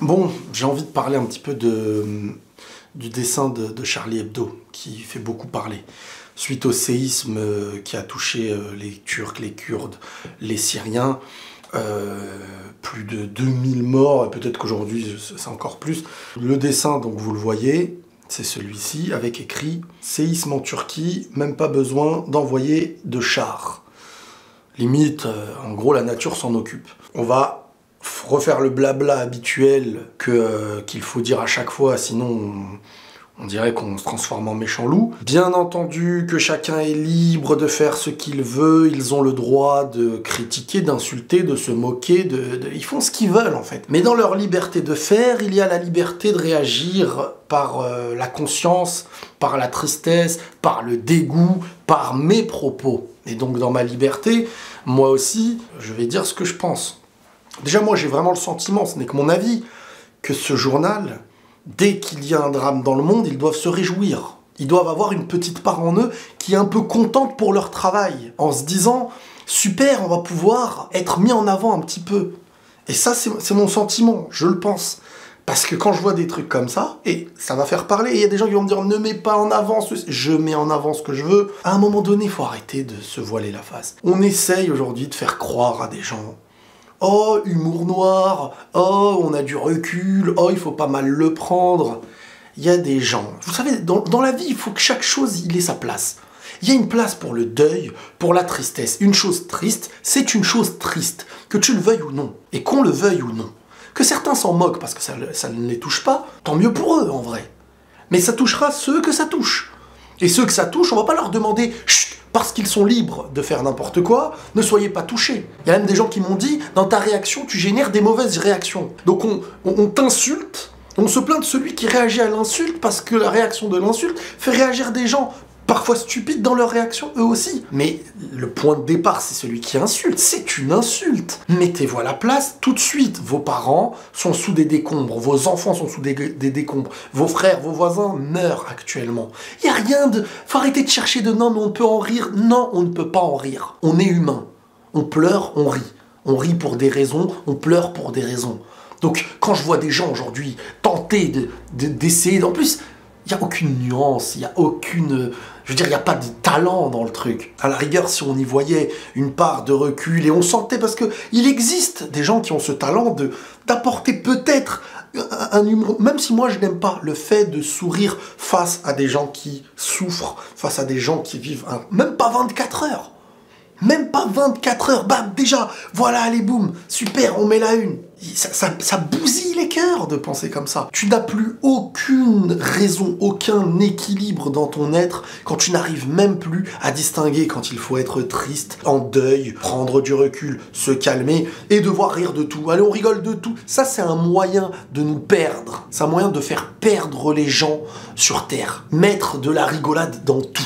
Bon, j'ai envie de parler un petit peu du dessin de Charlie Hebdo, qui fait beaucoup parler. Suite au séisme qui a touché les Turcs, les Kurdes, les Syriens, plus de 2000 morts, et peut-être qu'aujourd'hui c'est encore plus. Le dessin, donc vous le voyez, c'est celui-ci, avec écrit « Séisme en Turquie, même pas besoin d'envoyer de chars ». Limite, en gros, la nature s'en occupe. On va refaire le blabla habituel qu'il faut dire à chaque fois, sinon on dirait qu'on se transforme en méchant loup. Bien entendu que chacun est libre de faire ce qu'il veut, ils ont le droit de critiquer, d'insulter, de se moquer, ils font ce qu'ils veulent en fait. Mais dans leur liberté de faire, il y a la liberté de réagir par la conscience, par la tristesse, par le dégoût, par mes propos. Et donc dans ma liberté, moi aussi, je vais dire ce que je pense. Déjà moi j'ai vraiment le sentiment, ce n'est que mon avis, que ce journal, dès qu'il y a un drame dans le monde, ils doivent se réjouir. Ils doivent avoir une petite part en eux qui est un peu contente pour leur travail, en se disant « super, on va pouvoir être mis en avant un petit peu ». Et ça c'est mon sentiment, je le pense. Parce que quand je vois des trucs comme ça, et ça va faire parler, et il y a des gens qui vont me dire « ne mets pas en avant ce... » Je mets en avant ce que je veux. À un moment donné, il faut arrêter de se voiler la face. On essaye aujourd'hui de faire croire à des gens « oh, humour noir, oh, on a du recul, oh, il faut pas mal le prendre ». Il y a des gens, vous savez, dans la vie, il faut que chaque chose, il ait sa place. Il y a une place pour le deuil, pour la tristesse. Une chose triste, c'est une chose triste, que tu le veuilles ou non, et qu'on le veuille ou non. Que certains s'en moquent parce que ça ne les touche pas, tant mieux pour eux, en vrai. Mais ça touchera ceux que ça touche. Et ceux que ça touche, on va pas leur demander « chut !» parce qu'ils sont libres de faire n'importe quoi, ne soyez pas touchés. Il y a même des gens qui m'ont dit, dans ta réaction, tu génères des mauvaises réactions. Donc on t'insulte, on se plaint de celui qui réagit à l'insulte parce que la réaction de l'insulte fait réagir des gens parfois stupides dans leur réaction, eux aussi. Mais le point de départ, c'est celui qui insulte. C'est une insulte. Mettez-vous à la place tout de suite. Vos parents sont sous des décombres. Vos enfants sont sous des décombres. Vos frères, vos voisins meurent actuellement. Il n'y a rien de... Faut arrêter de chercher de non, mais on peut en rire. Non, on ne peut pas en rire. On est humain. On pleure, on rit. On rit pour des raisons, on pleure pour des raisons. Donc, quand je vois des gens aujourd'hui tenter d'essayer... En plus... Il n'y a aucune nuance, il n'y a aucune... Je veux dire, il n'y a pas de talent dans le truc. À la rigueur, si on y voyait une part de recul, et on sentait, parce qu'il existe des gens qui ont ce talent d'apporter peut-être un humour, même si moi je n'aime pas le fait de sourire face à des gens qui souffrent, face à des gens qui vivent même pas 24 heures. Même pas 24 heures, bam, déjà, voilà, allez, boum, super, on met la une. Ça bousille les cœurs de penser comme ça. Tu n'as plus aucune raison, aucun équilibre dans ton être quand tu n'arrives même plus à distinguer quand il faut être triste, en deuil, prendre du recul, se calmer et devoir rire de tout. Allez, on rigole de tout. Ça, c'est un moyen de nous perdre. C'est un moyen de faire perdre les gens sur Terre. Mettre de la rigolade dans tout.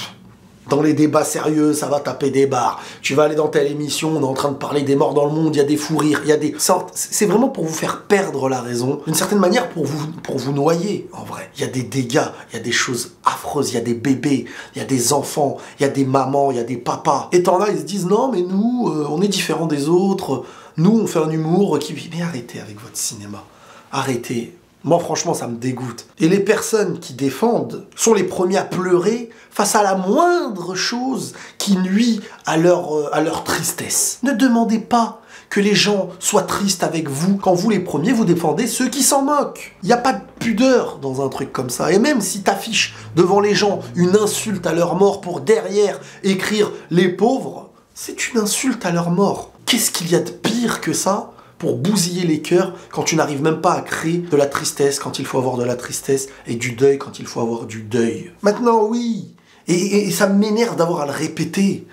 Dans les débats sérieux, ça va taper des barres. Tu vas aller dans telle émission, on est en train de parler des morts dans le monde, il y a des fous rires, il y a des... C'est vraiment pour vous faire perdre la raison, d'une certaine manière pour vous noyer, en vrai. Il y a des dégâts, il y a des choses affreuses, il y a des bébés, il y a des enfants, il y a des mamans, il y a des papas. Et t'en as, ils se disent, non mais nous, on est différents des autres, nous on fait un humour qui... Mais arrêtez avec votre cinéma, arrêtez. Moi, franchement, ça me dégoûte. Et les personnes qui défendent sont les premiers à pleurer face à la moindre chose qui nuit à leur tristesse. Ne demandez pas que les gens soient tristes avec vous quand vous, les premiers, vous défendez ceux qui s'en moquent. Il n'y a pas de pudeur dans un truc comme ça. Et même si t'affiches devant les gens une insulte à leur mort pour derrière écrire « les pauvres », c'est une insulte à leur mort. Qu'est-ce qu'il y a de pire que ça ? Pour bousiller les cœurs quand tu n'arrives même pas à créer de la tristesse quand il faut avoir de la tristesse et du deuil quand il faut avoir du deuil. Maintenant, oui, et ça m'énerve d'avoir à le répéter.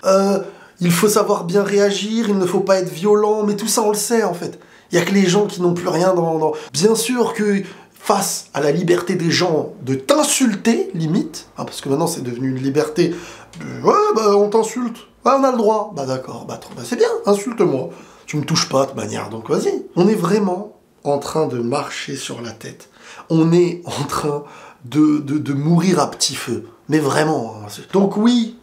Il faut savoir bien réagir, il ne faut pas être violent, mais tout ça on le sait en fait. Il n'y a que les gens qui n'ont plus rien dans... Bien sûr que face à la liberté des gens de t'insulter, limite, hein, parce que maintenant c'est devenu une liberté, ouais, bah on t'insulte, ouais, on a le droit, bah d'accord, bah c'est bien, insulte-moi. Tu me touches pas de toute manière, donc vas-y. On est vraiment en train de marcher sur la tête. On est en train de mourir à petit feu. Mais vraiment. Donc oui,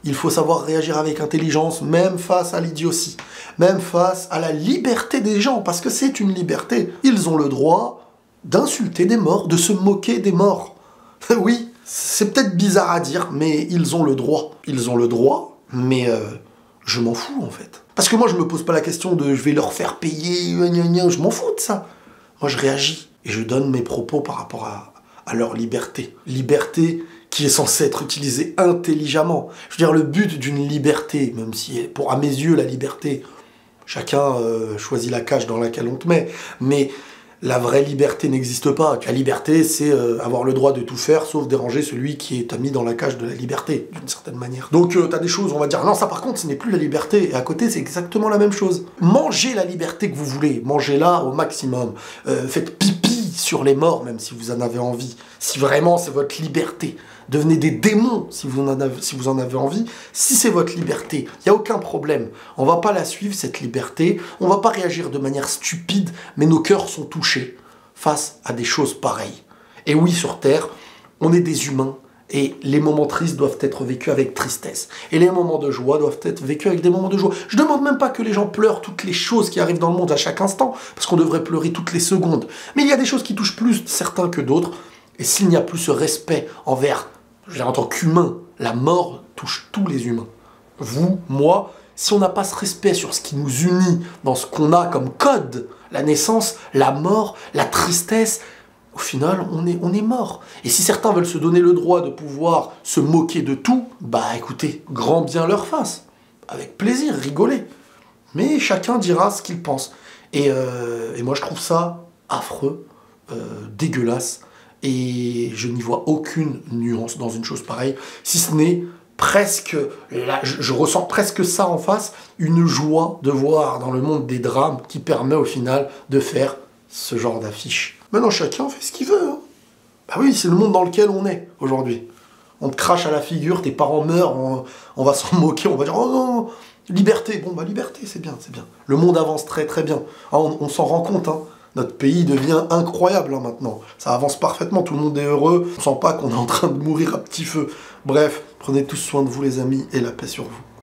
il faut savoir réagir avec intelligence, même face à l'idiotie. Même face à la liberté des gens, parce que c'est une liberté. Ils ont le droit d'insulter des morts, de se moquer des morts. Oui, c'est peut-être bizarre à dire, mais ils ont le droit. Ils ont le droit, mais je m'en fous en fait. Parce que moi je me pose pas la question de je vais leur faire payer, je m'en fous de ça. Moi je réagis et je donne mes propos par rapport à leur liberté. Liberté qui est censée être utilisée intelligemment. Je veux dire, le but d'une liberté, même si pour à mes yeux la liberté, chacun choisit la cage dans laquelle on te met, mais la vraie liberté n'existe pas. La liberté, c'est avoir le droit de tout faire, sauf déranger celui qui t'a mis dans la cage de la liberté, d'une certaine manière. Donc t'as des choses, on va dire, non, ça par contre, ce n'est plus la liberté. Et à côté, c'est exactement la même chose. Mangez la liberté que vous voulez, mangez-la au maximum. Faites pipi sur les morts, même si vous en avez envie. Si vraiment c'est votre liberté. Devenez des démons si vous en avez envie. Si c'est votre liberté, il n'y a aucun problème. On va pas la suivre, cette liberté. On va pas réagir de manière stupide, mais nos cœurs sont touchés face à des choses pareilles. Et oui, sur Terre, on est des humains. Et les moments tristes doivent être vécus avec tristesse. Et les moments de joie doivent être vécus avec des moments de joie. Je ne demande même pas que les gens pleurent toutes les choses qui arrivent dans le monde à chaque instant, parce qu'on devrait pleurer toutes les secondes. Mais il y a des choses qui touchent plus certains que d'autres. Et s'il n'y a plus ce respect envers, je veux dire, en tant qu'humain, la mort touche tous les humains. Vous, moi, si on n'a pas ce respect sur ce qui nous unit dans ce qu'on a comme code, la naissance, la mort, la tristesse, au final, on est mort. Et si certains veulent se donner le droit de pouvoir se moquer de tout, bah écoutez, grand bien leur face. Avec plaisir, rigoler. Mais chacun dira ce qu'il pense. Et moi, je trouve ça affreux, dégueulasse. Et je n'y vois aucune nuance dans une chose pareille, si ce n'est presque, là, je ressens presque ça en face, une joie de voir dans le monde des drames qui permet au final de faire ce genre d'affiche. Maintenant, chacun fait ce qu'il veut. Hein. Bah oui, c'est le monde dans lequel on est aujourd'hui. On te crache à la figure, tes parents meurent, on va s'en moquer, on va dire « Oh non, liberté !» Bon, bah liberté, c'est bien, c'est bien. Le monde avance très très bien. Ah, on s'en rend compte, hein. Notre pays devient incroyable hein, maintenant. Ça avance parfaitement, tout le monde est heureux. On ne sent pas qu'on est en train de mourir à petit feu. Bref, prenez tous soin de vous les amis et la paix sur vous.